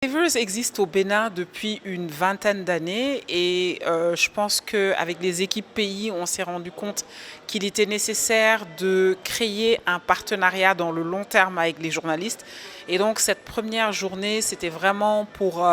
Savers existe au Bénin depuis une vingtaine d'années et je pense qu'avec les équipes pays, on s'est rendu compte qu'il était nécessaire de créer un partenariat dans le long terme avec les journalistes. Et donc cette première journée, c'était vraiment pour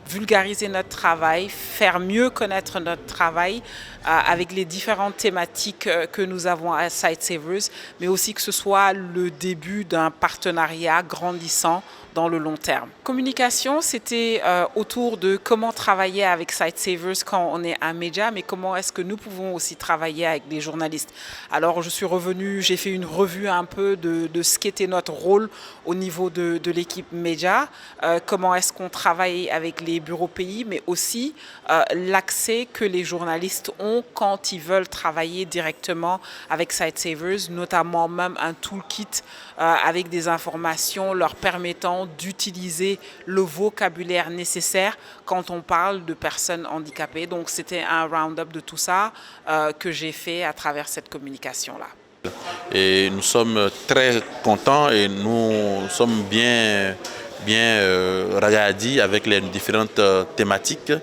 vulgariser notre travail, faire mieux connaître notre travail avec les différentes thématiques que nous avons à Sightsavers, mais aussi que ce soit le début d'un partenariat grandissant dans le long terme. Communication, c'était autour de comment travailler avec Sightsavers quand on est un média, mais comment est-ce que nous pouvons aussi travailler avec des journalistes. Alors je suis revenue, j'ai fait une revue un peu de ce qu'était notre rôle au niveau de l'équipe média, comment est-ce qu'on travaille avec les bureaux pays, mais aussi l'accès que les journalistes ont quand ils veulent travailler directement avec Sightsavers, notamment même un toolkit avec des informations leur permettant d'utiliser le vocabulaire nécessaire quand on parle de personnes handicapées. Donc c'était un round-up de tout ça que j'ai fait à travers cette communication-là. Et nous sommes très contents et nous sommes bien ragadis avec les différentes thématiques,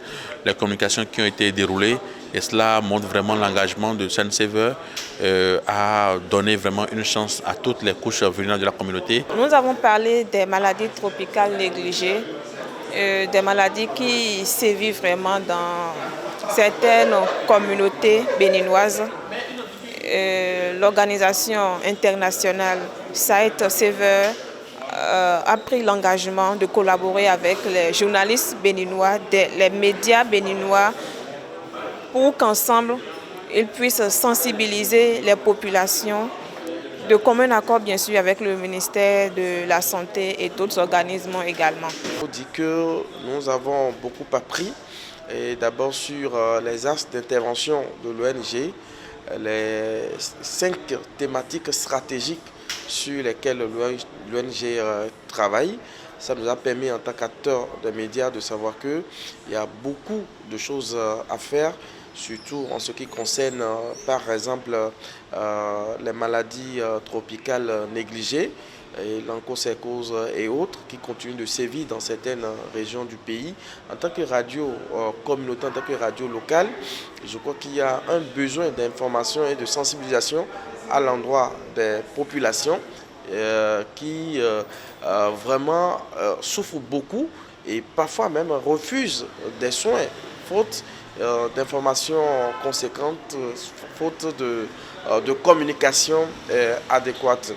les communications qui ont été déroulées. Et cela montre vraiment l'engagement de Sightsavers à donner vraiment une chance à toutes les couches vulnérables de la communauté. Nous avons parlé des maladies tropicales négligées, des maladies qui sévissent vraiment dans certaines communautés béninoises. L'organisation internationale Sightsavers a pris l'engagement de collaborer avec les journalistes béninois, les médias béninois, pour qu'ensemble, ils puissent sensibiliser les populations de commun accord, bien sûr, avec le ministère de la Santé et d'autres organismes également. On dit que nous avons beaucoup appris, d'abord sur les axes d'intervention de l'ONG, les 5 thématiques stratégiques sur lesquelles l'ONG travaille. Ça nous a permis en tant qu'acteurs des médias de savoir qu'il y a beaucoup de choses à faire, surtout en ce qui concerne par exemple les maladies tropicales négligées, l'onchocercose et autres qui continuent de sévir dans certaines régions du pays. En tant que radio communautaire, en tant que radio locale, je crois qu'il y a un besoin d'information et de sensibilisation à l'endroit des populations qui vraiment souffrent beaucoup et parfois même refusent des soins faute d'informations conséquentes, faute de communication adéquate.